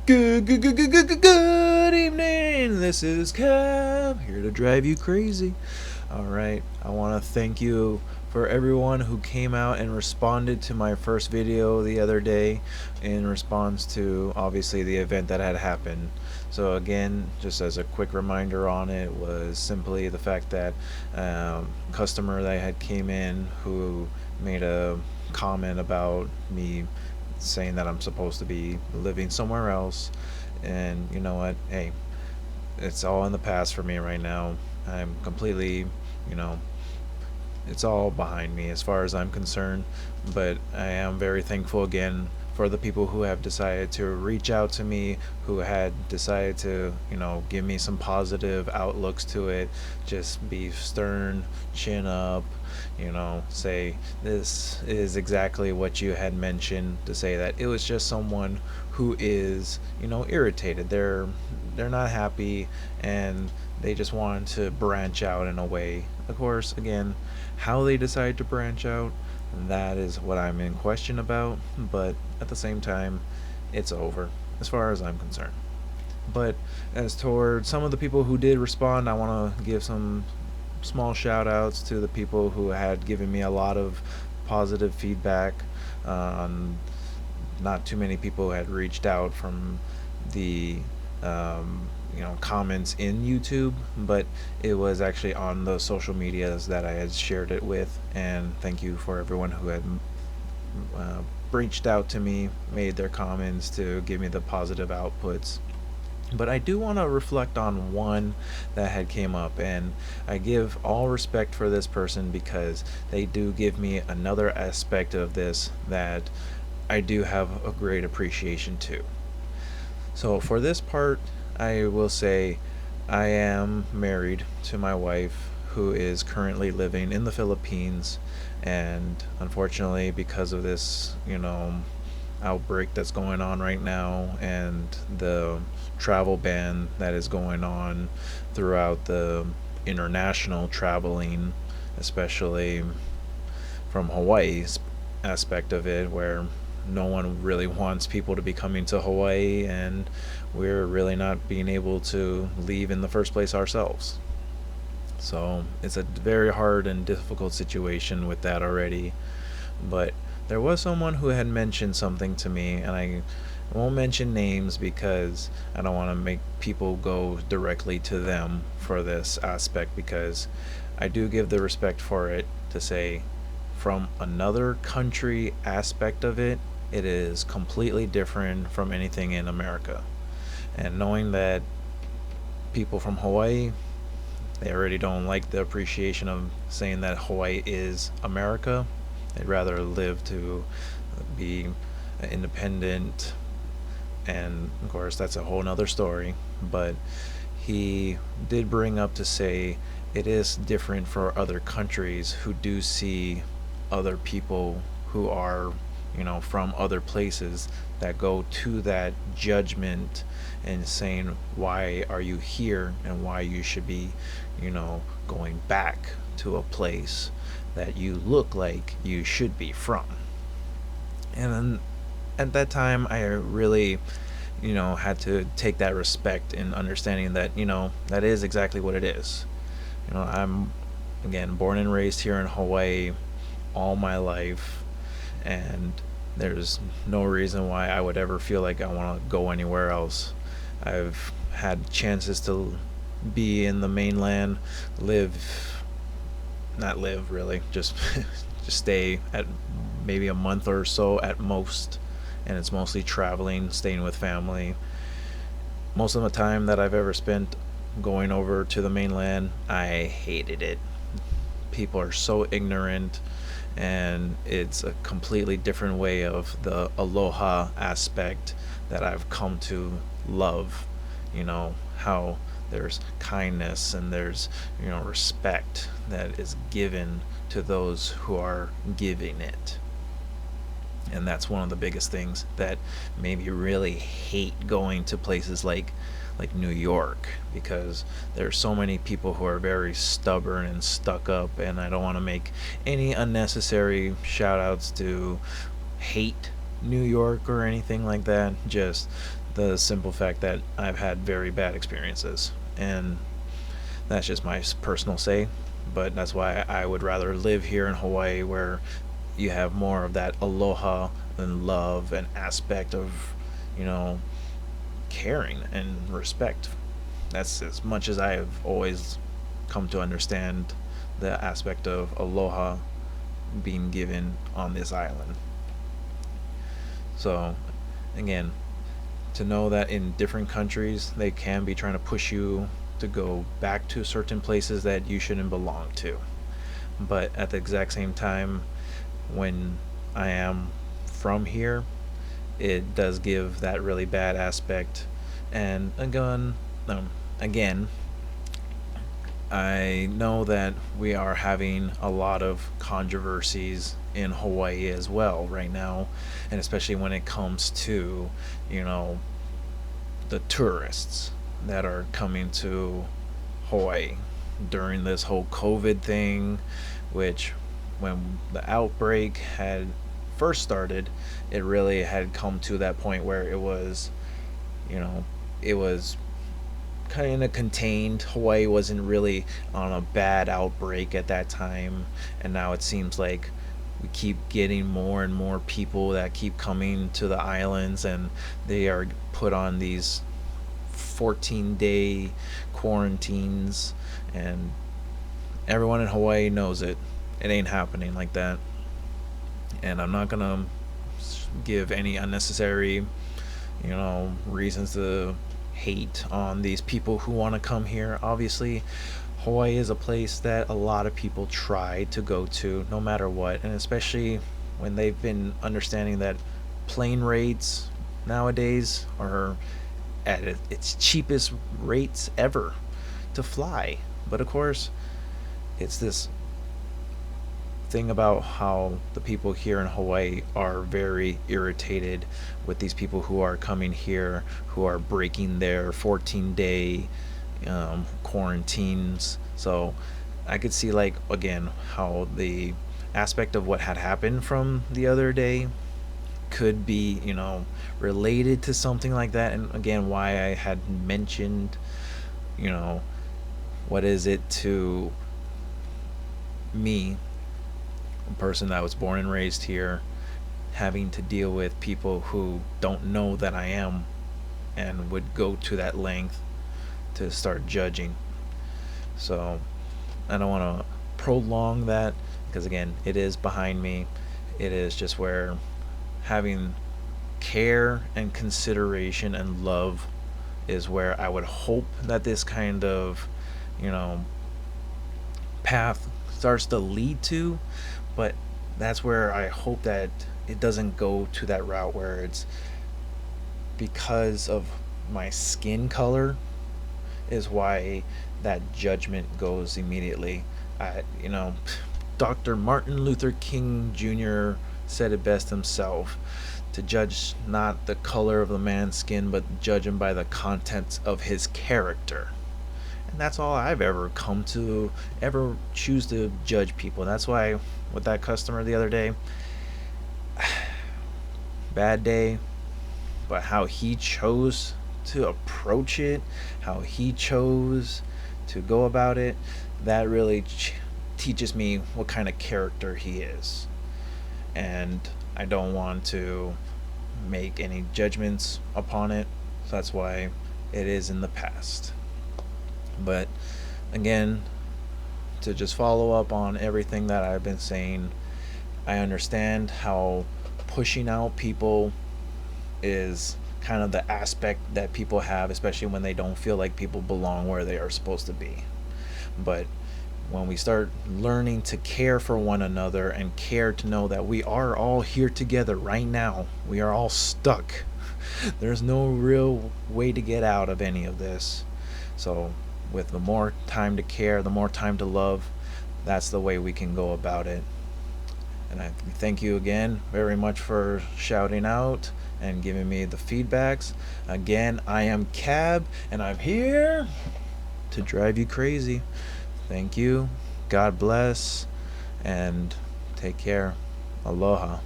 Good evening. This is Kev here to drive you crazy. All right, I want to thank you for everyone who came out and responded to my first video the other day in response to obviously the event that had happened. So again, just as a quick reminder on it, was simply the fact that customer that had came in who made a comment about me saying that I'm supposed to be living somewhere else. And you know what? Hey, it's all in the past for me right now. I'm completely, you know, it's all behind me as far as I'm concerned. But I am very thankful again for the people who have decided to reach out to me, who had decided to, give me some positive outlooks to it. Just be stern, chin up, say this is exactly what you had mentioned, to say that it was just someone who is, irritated. They're not happy, and they just wanted to branch out in a way. Of course, again, how they decide to branch out, that is what I'm in question about, but at the same time, it's over as far as I'm concerned. But as toward some of the people who did respond, I want to give some small shout outs to the people who had given me a lot of positive feedback. Um, Not too many people had reached out from the comments in YouTube, but it was actually on the social medias that I had shared it with. And thank you for everyone who had uh, reached out to me, made their comments to give me the positive outputs. But I do want to reflect on one that had came up, and I give all respect for this person because they do give me another aspect of this that I do have a great appreciation to. So for this part, I will say I am married to my wife who is currently living in the Philippines, and unfortunately because of this, outbreak that's going on right now and the travel ban that is going on throughout the international traveling, especially from Hawaii's aspect of it, where no one really wants people to be coming to Hawaii, and we're really not being able to leave in the first place ourselves. So it's a very hard and difficult situation with that already. But there was someone who had mentioned something to me, and I won't mention names because I don't want to make people go directly to them for this aspect, because I do give the respect for it to say, from another country aspect of it, it is completely different from anything in America. And knowing that people from Hawaii, they already don't like the appreciation of saying that Hawaii is America. They'd rather live to be independent, and of course that's a whole nother story. But he did bring up to say it is different for other countries who do see other people who are, from other places, that go to that judgment and saying why are you here and why you should be, going back to a place that you look like you should be from. And then at that time, I really, had to take that respect in understanding that, that is exactly what it is. I'm, again, born and raised here in Hawaii all my life, and there's no reason why I would ever feel like I want to go anywhere else. I've had chances to be in the mainland, live, not live really, just just stay at maybe a month or so at most, and it's mostly traveling, staying with family. Most of the time that I've ever spent going over to the mainland, I hated it. People are so ignorant, and it's a completely different way of the aloha aspect that I've come to love. How there's kindness and there's, respect that is given to those who are giving it. And that's one of the biggest things that made me really hate going to places like New York, because there's so many people who are very stubborn and stuck up, and I don't want to make any unnecessary shout outs to hate New York or anything like that. Just the simple fact that I've had very bad experiences, and that's just my personal say. But that's why I would rather live here in Hawaii, where you have more of that aloha and love and aspect of, you know, caring and respect. That's as much as I have always come to understand the aspect of aloha being given on this island. So, again, to know that in different countries they can be trying to push you to go back to certain places that you shouldn't belong to. But at the exact same time, when I am from here, it does give that really bad aspect. And again, I know that we are having a lot of controversies in Hawaii as well right now, and especially when it comes to, you know, the tourists that are coming to Hawaii during this whole COVID thing, which when the outbreak had first started, it really had come to that point where it was, you know, it was kind of contained. Hawaii wasn't really on a bad outbreak at that time, and now it seems like we keep getting more and more people that keep coming to the islands, and they are put on these 14-day quarantines, and everyone in Hawaii knows it. It ain't happening like that. And I'm not gonna give any unnecessary, reasons to hate on these people who want to come here. Obviously, Hawaii is a place that a lot of people try to go to no matter what, and especially when they've been understanding that plane rates nowadays are at its cheapest rates ever to fly. But of course, it's this thing about how the people here in Hawaii are very irritated with these people who are coming here, who are breaking their 14-day quarantines. So I could see, like, again, how the aspect of what had happened from the other day could be, related to something like that. And again, why I had mentioned, what is it to me, a person that was born and raised here, having to deal with people who don't know that I am and would go to that length to start judging. So I don't want to prolong that, because again, it is behind me. It is just where having care and consideration and love is where I would hope that this kind of, path starts to lead to. But that's where I hope that it doesn't go to that route where it's because of my skin color is why that judgment goes immediately. Dr. Martin Luther King Jr. said it best himself, to judge not the color of the man's skin, but judge him by the contents of his character. And that's all I've ever come to ever choose to judge people. That's why with that customer the other day, bad day, but how he chose to approach it, how he chose to go about it, that really teaches me what kind of character he is. And I don't want to make any judgments upon it. So that's why it is in the past. But again, to just follow up on everything that I've been saying, I understand how pushing out people is kind of the aspect that people have, especially when they don't feel like people belong where they are supposed to be. But when we start learning to care for one another and care to know that we are all here together right now, we are all stuck. There's no real way to get out of any of this. So with the more time to care, the more time to love, that's the way we can go about it. And I thank you again very much for shouting out and giving me the feedbacks. Again, I am Cab, and I'm here to drive you crazy. Thank you. God bless, and take care. Aloha.